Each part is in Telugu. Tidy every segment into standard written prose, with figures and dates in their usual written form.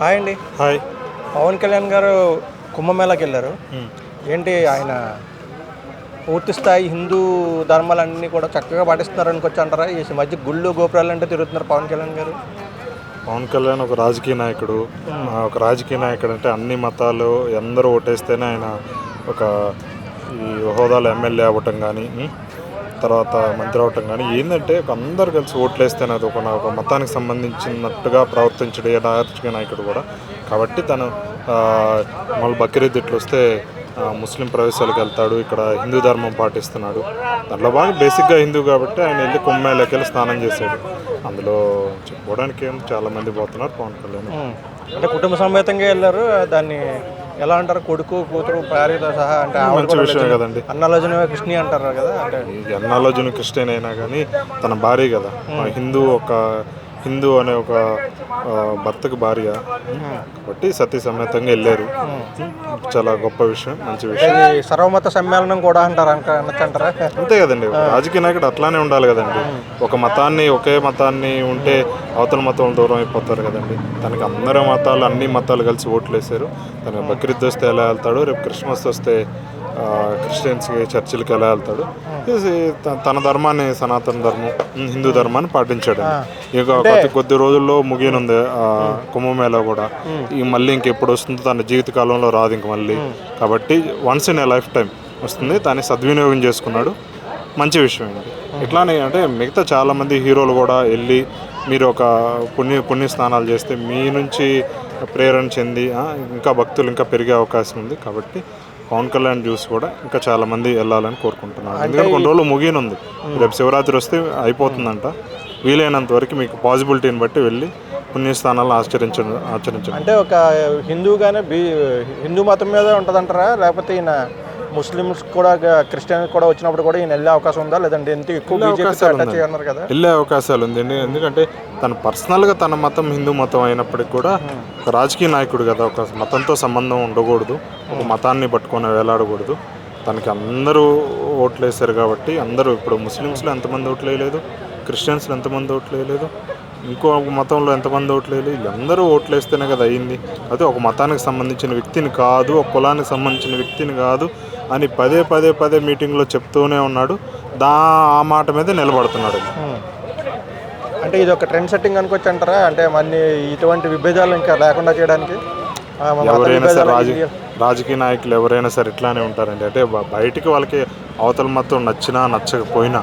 హాయ్ అండి. హాయ్. పవన్ కళ్యాణ్ గారు కుంభమేళాకి వెళ్ళారు. ఏంటి ఆయన పూర్తి స్థాయి హిందూ ధర్మాలన్నీ కూడా చక్కగా పాటిస్తున్నారు అనుకోవచ్చు అంటారా? ఈ మధ్య గుళ్ళు గోపురాలు అంటే తిరుగుతున్నారు పవన్ కళ్యాణ్ గారు. పవన్ కళ్యాణ్ ఒక రాజకీయ నాయకుడు. అంటే అన్ని మతాలు అందరూ ఓటేస్తేనే ఆయన ఒక ఈ హోదాలో ఎమ్మెల్యే అవ్వటం కానీ తర్వాత మంత్రి అవ్వటం కానీ ఏంటంటే అందరు కలిసి ఓట్లేస్తేనే అది ఒక మతానికి సంబంధించినట్టుగా ప్రవర్తించడే రాజకీయ నాయకుడు కూడా. కాబట్టి తను మళ్ళీ బక్రీద్ ఇట్లా వస్తే ముస్లిం ప్రవేశాలకు వెళ్తాడు, ఇక్కడ హిందూ ధర్మం పాటిస్తున్నాడు. దాంట్లో బాగా బేసిక్గా హిందూ కాబట్టి ఆయన వెళ్ళి కుంభమేళాకి వెళ్ళి స్నానం చేశాడు. అందులో చెప్పుకోవడానికి ఏం చాలామంది పోతున్నారు పవన్ కళ్యాణ్. అంటే కుటుంబ సమేతంగా వెళ్ళారు. దాన్ని ఎలా అంటారు, కొడుకు కూతురు భార్యతో సహా అంటే మంచి విషయం కదండి. అన్నాలోజన కృష్ణ అంటారు కదా. అంటే అన్నాలోజన క్రిస్టియన్ అయినా కానీ తన భార్య కదా, హిందూ అనే ఒక భర్తకు భార్య కాబట్టి సతీ సమేతంగా వెళ్ళారు. చాలా గొప్ప విషయం, మంచి విషయం. సర్వమత సమ్మేళనం కూడా అంటారు అంటారా? అంతే కదండి, రాజకీయ నాయకుడు అట్లానే ఉండాలి కదండి. ఒకే మతాన్ని ఉంటే అవతల మతం దూరం అయిపోతారు కదండి. తనకి అన్ని మతాలు కలిసి ఓట్లు వేశారు. తనకి బక్రీద్ వస్తే ఎలా వెళ్తాడు, రేపు క్రిస్మస్ వస్తే క్రిస్టియన్స్కి చర్చిలకి ఎలా వెళ్తాడు. తన ధర్మాన్ని, సనాతన ధర్మం, హిందూ ధర్మాన్ని పాటించాడు. ఇక కొద్ది రోజుల్లో ముగియనుంది కుంభమేళా కూడా. మళ్ళీ ఇంకెప్పుడు వస్తుందో తన జీవిత కాలంలో రాదు ఇంక మళ్ళీ. కాబట్టి once in a life time వస్తుంది, దాన్ని సద్వినియోగం చేసుకున్నాడు. మంచి విషయం అండి. ఇట్లానే అంటే మిగతా చాలామంది హీరోలు కూడా వెళ్ళి మీరు ఒక పుణ్య స్నానాలు చేస్తే మీ నుంచి ప్రేరణ చెంది ఇంకా భక్తులు ఇంకా పెరిగే అవకాశం ఉంది. కాబట్టి పవన్ కళ్యాణ్ చూసి కూడా ఇంకా చాలామంది వెళ్ళాలని కోరుకుంటున్నాను. ఎందుకంటే కొన్ని రోజులు ముగియనుంది, రేపు శివరాత్రి వస్తే అయిపోతుందంట. వీలైనంత వరకు మీకు పాసిబిలిటీని బట్టి వెళ్ళి పుణ్యస్థానాలను ఆచరించండి. అంటే ఒక హిందూగానే హిందూ మతం మీద ఉంటుందంటారా, లేకపోతే ఈయన ముస్లిమ్స్ కూడా క్రిస్టియన్స్ కూడా వచ్చినప్పుడు కూడా ఈయన వెళ్ళే అవకాశం ఉందా, లేదంటే ఎంత ఎక్కువ వెళ్ళే అవకాశాలు ఉంది. ఎందుకంటే తను పర్సనల్గా తన మతం హిందూ మతం అయినప్పటికీ కూడా ఒక రాజకీయ నాయకుడు కదా, ఒక మతంతో సంబంధం ఉండకూడదు, ఒక మతాన్ని పట్టుకొని వేలాడకూడదు. తనకి అందరూ ఓట్లు వేశారు కాబట్టి అందరూ, ఇప్పుడు ముస్లిమ్స్లో ఎంతమంది ఓట్లు వేయలేదు, క్రిస్టియన్స్లో ఎంతమంది ఓట్లు వేయలేదు, ఇంకో మతంలో ఎంతమంది ఓట్లు వేయలేదు, వీళ్ళందరూ ఓట్లు వేస్తేనే కదా అయింది. అదే ఒక మతానికి సంబంధించిన వ్యక్తిని కాదు, ఒక కులానికి సంబంధించిన వ్యక్తిని కాదు అని పదే మీటింగ్లో చెప్తూనే ఉన్నాడు. ఆ మాట మీద నిలబడుతున్నాడు. అంటే ఇది ఒక ట్రెండ్ సెట్టింగ్ అనుకోవచ్చు అంటారా? అంటే మళ్ళీ ఇటువంటి విభేదాలు ఇంకా లేకుండా చేయడానికి ఎవరైనా సరే రాజకీయ నాయకులు ఎవరైనా సరే ఇట్లానే ఉంటారండి. అంటే బయటికి వాళ్ళకి అవతల మతం నచ్చినా నచ్చకపోయినా,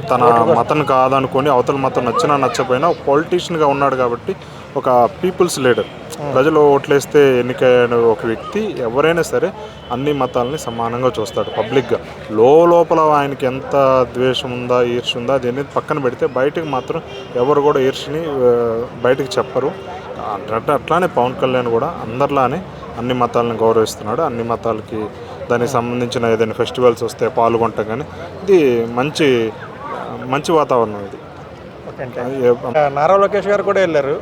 తన మతం కాదనుకొని అవతల మతం నచ్చినా నచ్చకపోయినా ఒక పొలిటీషియన్గా ఉన్నాడు కాబట్టి, ఒక పీపుల్స్ లీడర్, ప్రజలు ఓట్లేస్తే ఎన్నికైన ఒక వ్యక్తి ఎవరైనా సరే అన్ని మతాలని సమానంగా చూస్తాడు పబ్లిక్గా. లోపల ఆయనకి ఎంత ద్వేషం ఉందా, ఈర్ష్య ఉందా, దీన్ని పక్కన పెడితే బయటకు మాత్రం ఎవరు కూడా ఈర్ష్యని బయటకు చెప్పరు. అట్లానే పవన్ కళ్యాణ్ కూడా అందరిలానే అన్ని మతాలను గౌరవిస్తున్నాడు. అన్ని మతాలకి దానికి సంబంధించిన ఏదైనా ఫెస్టివల్స్ వస్తే పాల్గొంటాం. కానీ ఇది మంచి వాతావరణం ఇది. నారా లోకేష్ గారు కూడా వెళ్ళారు.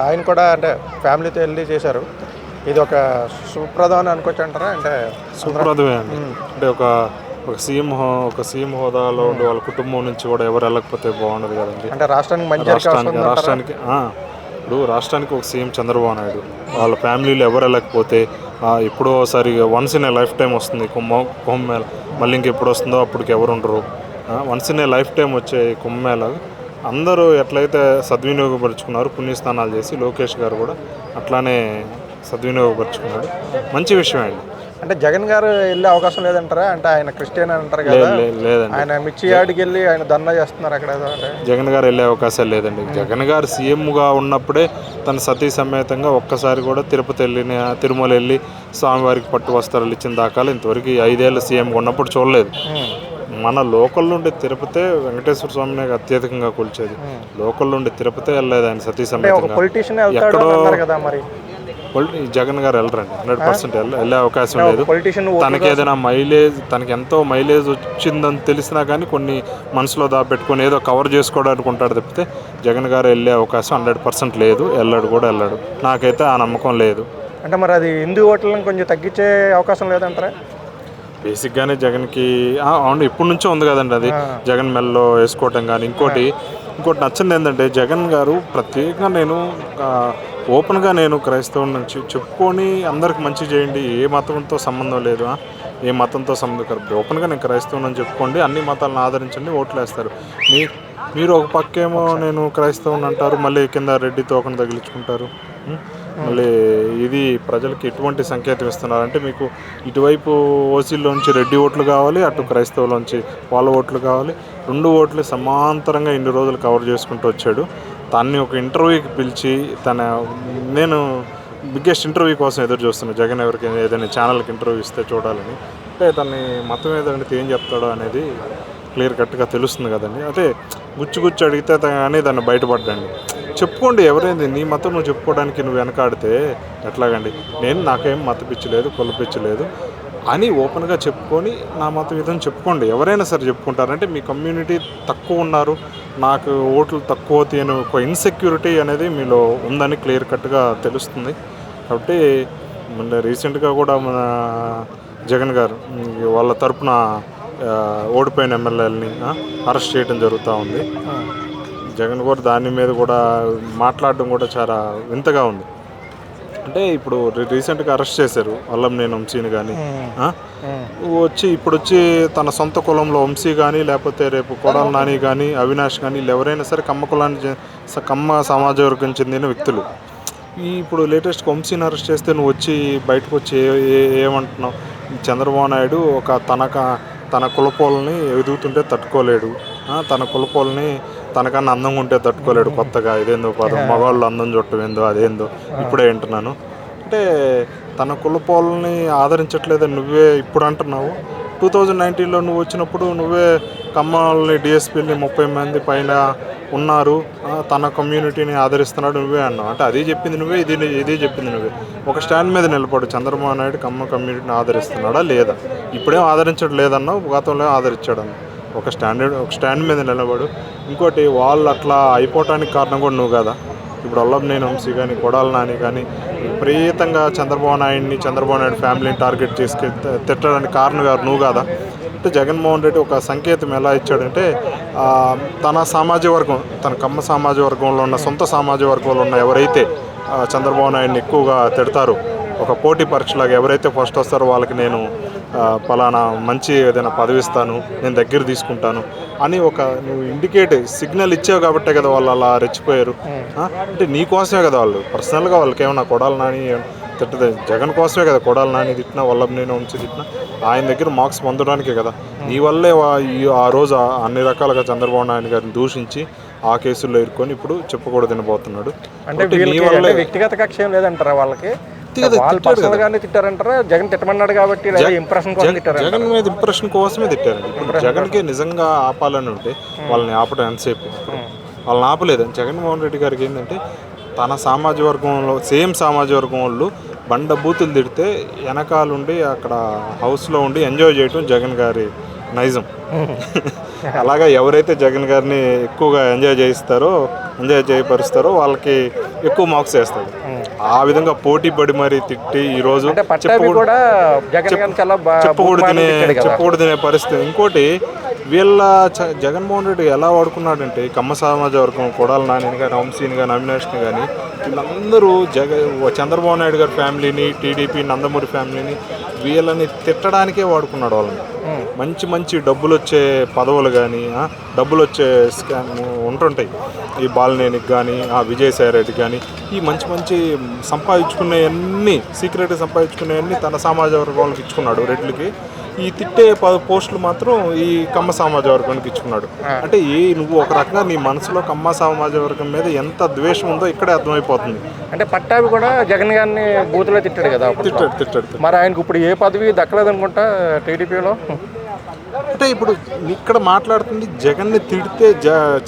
ఆయన కూడా అంటే ఫ్యామిలీతో వెళ్ళి చేశారు. ఇది ఒక సుప్రదం అని అనుకోవచ్చు అంటారా? అంటే సుప్రదమే అండి. అంటే ఒక సీఎం హోదాలో ఉండి వాళ్ళ కుటుంబం నుంచి కూడా ఎవరు వెళ్ళకపోతే బాగుండదు కదండి. అంటే రాష్ట్రానికి ఇప్పుడు రాష్ట్రానికి ఒక సీఎం చంద్రబాబు నాయుడు, వాళ్ళ ఫ్యామిలీలో ఎవరు వెళ్ళకపోతే ఎప్పుడో ఒకసారి once in a life time వస్తుంది కుంభమేళ. మళ్ళీ ఇంకెప్పుడు వస్తుందో అప్పటికి ఎవరు ఉండరు. Once in a life time వచ్చే కుంభమేళ అందరూ ఎట్లయితే సద్వినియోగపరుచుకున్నారు, పుణ్యస్నానాలు చేసి, లోకేష్ గారు కూడా అట్లానే సద్వినియోగపరుచుకున్నాడు. మంచి విషయం అండి. అంటే జగన్ గారు వెళ్ళే అవకాశం లేదంటారా? అంటే ఆయన క్రిస్టియన్ అంటారు కదా. లేదండి, ఆయన మిర్చి యార్డ్కి వెళ్ళి ఆయన ధర్నా చేస్తున్నారు అక్కడ. జగన్ గారు వెళ్ళే అవకాశాలు లేదండి. జగన్ గారు సీఎంగా ఉన్నప్పుడే తన సతీ సమేతంగా ఒక్కసారి కూడా తిరుమల వెళ్ళి స్వామివారికి పట్టు వస్త్రాలు ఇచ్చిన దాఖలు ఇంతవరకు 5 ఏళ్ళ సీఎంగా ఉన్నప్పుడు చూడలేదు. మన లోకల్ నుండి తిరుపతి వెంకటేశ్వర స్వామిని అత్యధికంగా కొలిచేది. లోకల్ నుండి తిరుపతి వెళ్ళలేదు ఆయన సతీ సమేతంగా. ఎక్కడో జగన్ గారు వెళ్ళరండి. 100% వెళ్ళే అవకాశం లేదు. తనకి ఏదైనా తనకి ఎంతో మైలేజ్ వచ్చిందని తెలిసినా కానీ కొన్ని మనసులో దాపెట్టుకొని ఏదో కవర్ చేసుకోవడానికి ఉంటాడు తప్పితే జగన్ గారు వెళ్ళే అవకాశం 100% లేదు. వెళ్ళాడు. నాకైతే ఆ నమ్మకం లేదు. అంటే మరి అది హిందూ ఓట్లను కొంచెం తగ్గించే అవకాశం లేదంటారా? బేసిక్గానే జగన్కి అవును ఇప్పటి నుంచో ఉంది కదండి. అది జగన్ మెల్లో వేసుకోవటం కానీ, ఇంకోటి ఇంకోటి నచ్చింది ఏంటంటే జగన్ గారు ప్రత్యేకంగా నేను ఓపెన్గా నేను క్రైస్తవం నుంచి చెప్పుకొని అందరికి మంచి చేయండి, ఏ మతంతో సంబంధం లేదు, ఏ మతంతో సంబంధం కాదు, ఓపెన్గా నేను క్రైస్తవం అని చెప్పుకోండి, అన్ని మతాలను ఆదరించండి, ఓట్లు వేస్తారు. మీరు ఒక పక్కేమో నేను క్రైస్తవం అంటారు, మళ్ళీ కింద రెడ్డి తోకను తగిలించుకుంటారు. మళ్ళీ ఇది ప్రజలకి ఎటువంటి సంకేతం ఇస్తున్నారు అంటే, మీకు ఇటువైపు ఓసీల్లోంచి రెడ్డి ఓట్లు కావాలి, అటు క్రైస్తవులోంచి వాళ్ళ ఓట్లు కావాలి, 2 ఓట్లు సమాంతరంగా ఇన్ని రోజులు కవర్ చేసుకుంటూ వచ్చాడు. తన్ని ఒక ఇంటర్వ్యూకి పిలిచి నేను బిగ్గెస్ట్ ఇంటర్వ్యూ కోసం ఎదురు చూస్తున్నాను. జగన్ ఎవరికి ఏదైనా ఛానల్కి ఇంటర్వ్యూ ఇస్తే చూడాలని. అంటే తన్ని మతం ఏదంటే ఏం చెప్తాడో అనేది క్లియర్ కట్గా తెలుస్తుంది కదండి. అంటే గుచ్చి అడిగితే కానీ దాన్ని బయటపడ్డండి. చెప్పుకోండి, ఎవరైంది నీ మతం నువ్వు చెప్పుకోవడానికి నువ్వు వెనకాడితే ఎట్లాగండి. నాకేం మత పిచ్చి లేదు, కుల పిచ్చి లేదు అని ఓపెన్గా చెప్పుకొని నా మత విధం చెప్పుకోండి. ఎవరైనా సరే చెప్పుకుంటారంటే మీ కమ్యూనిటీ తక్కువ ఉన్నారు, నాకు ఓట్లు తక్కువ అవుతాయి అనే ఒక ఇన్సెక్యూరిటీ అనేది మీలో ఉందని క్లియర్ కట్గా తెలుస్తుంది. కాబట్టి మన రీసెంట్గా కూడా మన జగన్ గారు వాళ్ళ తరపున ఓడిపోయిన ఎమ్మెల్యేలని అరెస్ట్ చేయడం జరుగుతూ ఉంది. జగన్ కూడా దాని మీద కూడా మాట్లాడడం కూడా చాలా వింతగా ఉంది. అంటే ఇప్పుడు రీసెంట్గా అరెస్ట్ చేశారు వల్లంనేని వంశీని కానీ, ఇప్పుడు వచ్చి తన సొంత కులంలో వంశీ కానీ, లేకపోతే రేపు కొడాలి నాని కానీ, అవినాష్ కానీ, వీళ్ళు ఎవరైనా సరే కమ్మ సమాజ వర్గం చెందిన వ్యక్తులు. ఇప్పుడు లేటెస్ట్ వంశీని అరెస్ట్ చేస్తే నువ్వు వచ్చి బయటకు వచ్చి ఏమంటున్నావు? చంద్రబాబు నాయుడు తన కులపోలని ఎదుగుతుంటే తట్టుకోలేడు, తన కులపోలని తనకన్నా అందంగా ఉంటే తట్టుకోలేడు, కొత్తగా ఇదేందో పదం మగవాళ్ళు అందం చుట్టం ఏందో అదేందో ఇప్పుడే వింటున్నాను అంటే తన కులపోలని ఆదరించట్లేదని నువ్వే ఇప్పుడు అంటున్నావు. 2019లో నువ్వు వచ్చినప్పుడు నువ్వే కమ్మల్ని డిఎస్పీని 30 మంది పైన ఉన్నారు, తన కమ్యూనిటీని ఆదరిస్తున్నాడు నువ్వే అన్నావు. అంటే అది చెప్పింది నువ్వే, ఇది చెప్పింది నువ్వే. ఒక స్టాండ్ మీద నిలబడు. చంద్రబాబు నాయుడు కమ్మ కమ్యూనిటీని ఆదరిస్తున్నాడా లేదా? ఇప్పుడేం ఆదరించడం లేదన్నావు, గతంలో ఆదరించాడన్నావు. ఒక స్టాండ్ మీద నిలబడు. ఇంకోటి వాళ్ళు అట్లా అయిపోవటానికి కారణం కూడా నువ్వు కదా. ఇప్పుడు వల్లంనేని వంశీ కానీ, కొడాలి నాని కానీ విపరీతంగా చంద్రబాబు నాయుడు ఫ్యామిలీని టార్గెట్ చేసి తిట్టడానికి కారణం గారు నువ్వు కదా. అంటే జగన్మోహన్ రెడ్డి ఒక సంకేతం ఎలా ఇచ్చాడంటే, తన సామాజిక వర్గం, తన కమ్మ సామాజిక వర్గంలో ఉన్న సొంత సామాజిక వర్గంలో ఉన్న ఎవరైతే చంద్రబాబు నాయుడిని ఎక్కువగా తిడతారో, ఒక పోటీ పరీక్షలాగా ఎవరైతే ఫస్ట్ వస్తారో వాళ్ళకి నేను పలానా మంచి ఏదైనా పదవి ఇస్తాను, నేను దగ్గర తీసుకుంటాను అని నువ్వు ఇండికేట్ సిగ్నల్ ఇచ్చావు కాబట్టే కదా వాళ్ళు అలా రెచ్చిపోయారు. అంటే నీ కోసమే కదా, వాళ్ళు పర్సనల్గా వాళ్ళకి ఏమన్నా కొడాలి నాని తిట్టదు, జగన్ కోసమే కదా కొడాలి నాని తిట్టినా, వల్లంనేని వంశీ తిట్టినా ఆయన దగ్గర మార్క్స్ పొందడానికే కదా. నీ వల్లే ఆ రోజు అన్ని రకాలుగా చంద్రబాబు నాయుడు గారిని దూషించి ఆ కేసుల్లో ఇరుక్కొని ఇప్పుడు చెప్పకూడదనిపోతున్నాడు. అంటే వ్యక్తిగత కక్ష ఏం లేదంటారా వాళ్ళకి? తిట్టారంటారా? జగన్ తిట్టమన్నాడు కాబట్టి జగన్ మీద ఇంప్రెషన్ కోసమే తిట్టారండి. ఇప్పుడు జగన్కి నిజంగా ఆపాలని ఉంటే వాళ్ళని ఆపడం ఎంతసేపు, వాళ్ళని ఆపలేదు. జగన్మోహన్ రెడ్డి గారికి ఏంటంటే తన సామాజిక వర్గంలో సేమ్ సామాజిక వర్గం వాళ్ళు బండ బూతులు తిడితే వెనకాలండి అక్కడ హౌస్లో ఉండి ఎంజాయ్ చేయడం జగన్ గారి నైజం. అలాగా ఎవరైతే జగన్ గారిని ఎక్కువగా ఎంజాయ్ చేయపరుస్తారో వాళ్ళకి ఎక్కువ మార్క్స్ వేస్తాడు. ఆ విధంగా పోటీ పడి మరి తిట్టి ఈరోజు చెప్పకూడదనే పరిస్థితి. ఇంకోటి వీళ్ళ జగన్మోహన్ రెడ్డి ఎలా వాడుకున్నాడంటే కమ్మ సమాజ వర్గం, కొడాలి నానిని కానీ, వంశీని కానీ, అవినాష్ని కానీ వీళ్ళందరూ చంద్రబాబు నాయుడు గారి ఫ్యామిలీని, టీడీపీ నందమూరి ఫ్యామిలీని వీళ్ళని తిట్టడానికే వాడుకున్నాడు. వాళ్ళని మంచి డబ్బులు వచ్చే పదవులు కానీ, డబ్బులు వచ్చే స్కామ్ ఉంటుంటాయి. ఈ బాలినేనికి కానీ, విజయసాయి రెడ్డి కానీ ఈ మంచి సంపాదించుకునేవన్నీ సీక్రెట్గా సంపాదించుకునేవన్నీ తన సమాజ వర్గాలకు ఇచ్చుకున్నాడు రెడ్లకి. ఈ తిట్టే పోస్టులు మాత్రం ఈ కమ్మ సమాజ వర్గానికి ఇచ్చుకున్నాడు. అంటే నువ్వు ఒక రకంగా నీ మనసులో కమ్మ సమాజ వర్గం మీద ఎంత ద్వేషం ఉందో ఇక్కడే అర్థమైపోతుంది. అంటే పట్టాభి కూడా జగన్ గారిని బూతులో తిట్టాడు కదా, తిట్టాడు. మరి ఆయనకు ఇప్పుడు ఏ పదవి దక్కలేదు అనుకుంటా టీడీపీలో. అంటే ఇప్పుడు ఇక్కడ మాట్లాడుతుంది జగన్ని తిడితే,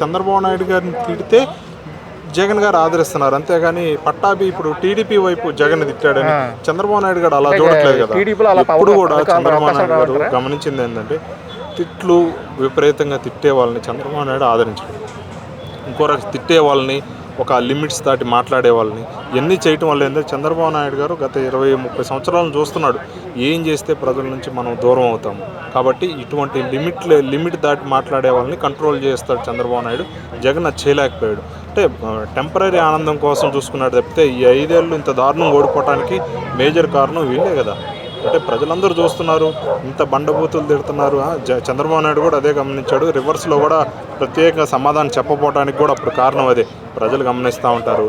చంద్రబాబు నాయుడు గారిని తిడితే జగన్ గారు ఆదరిస్తున్నారు, అంతేగాని పట్టాభి ఇప్పుడు టీడీపీ వైపు జగన్ తిట్టాడని చంద్రబాబు నాయుడు గారు అలా చూడట్లేదు కదా. ఇప్పుడు కూడా చంద్రబాబు నాయుడు గారు గమనించింది ఏంటంటే తిట్లు విపరీతంగా తిట్టే వాళ్ళని చంద్రబాబు నాయుడు ఆదరించడం, ఇంకో తిట్టే వాళ్ళని ఒక లిమిట్స్ దాటి మాట్లాడే వాళ్ళని ఇవన్నీ చేయటం వల్ల ఏంటంటే చంద్రబాబు నాయుడు గారు గత 20-30 సంవత్సరాలను చూస్తున్నాడు ఏం చేస్తే ప్రజల నుంచి మనం దూరం అవుతాము. కాబట్టి ఇటువంటి లిమిట్ దాటి మాట్లాడే వాళ్ళని కంట్రోల్ చేస్తాడు చంద్రబాబు నాయుడు. జగన్ అది చేయలేకపోయాడు. అంటే టెంపరీ ఆనందం కోసం చూసుకున్నాడు తప్పితే ఈ 5 ఏళ్ళు ఇంత దారుణం ఓడిపోవడానికి మేజర్ కారణం వీళ్ళే కదా. అంటే ప్రజలందరూ చూస్తున్నారు, ఇంత బండబూతులు తిడుతున్నారు. చంద్రబాబు నాయుడు కూడా అదే గమనించాడు. రివర్స్లో కూడా ప్రత్యేకంగా సమాధానం చెప్పపోవడానికి కూడా అప్పుడు కారణం అదే. ప్రజలు గమనిస్తూ ఉంటారు.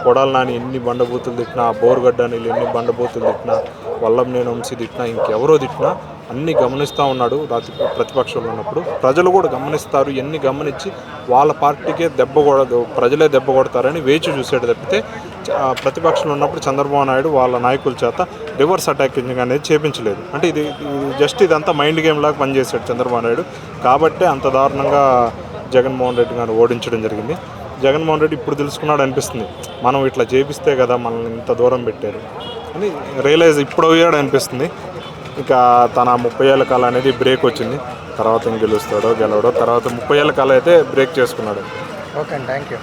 కొడాలి నాని ఎన్ని బండబూతులు తిట్టినా, బోరుగడ్డ నీళ్ళు ఎన్ని బండబూతులు తిట్టినా, వల్లభనేని వంశీ తిట్టినా, ఇంకెవరో తిట్టినా అన్నీ గమనిస్తూ ఉన్నాడు. ప్రతిపక్షంలో ఉన్నప్పుడు ప్రజలు కూడా గమనిస్తారు. ఇవన్నీ గమనించి వాళ్ళ పార్టీకే ప్రజలే దెబ్బ కొడతారని వేచి చూసాడు తప్పితే ప్రతిపక్షంలో ఉన్నప్పుడు చంద్రబాబు నాయుడు వాళ్ళ నాయకుల చేత రివర్స్ అటాకింగ్ అనేది చేపించలేదు. అంటే ఇది జస్ట్ ఇదంతా మైండ్ గేమ్ లాగా పనిచేశాడు చంద్రబాబు నాయుడు. కాబట్టే అంత దారుణంగా జగన్మోహన్ రెడ్డి గారిని ఓడించడం జరిగింది. జగన్మోహన్ రెడ్డి ఇప్పుడు తెలుసుకున్నాడు అనిపిస్తుంది, మనం ఇట్లా చేపిస్తే కదా మనల్ని ఇంత దూరం పెట్టారు అని రియలైజ్ ఇప్పుడు అయ్యాడు అనిపిస్తుంది. ఇక తన 30 ఏళ్ళ కాలం అనేది బ్రేక్ వచ్చింది. తర్వాత గెలుస్తాడో గెలవడో, తర్వాత 30 ఏళ్ళ కాలం అయితే బ్రేక్ చేసుకున్నాడు. ఓకే అండి, థ్యాంక్ యూ.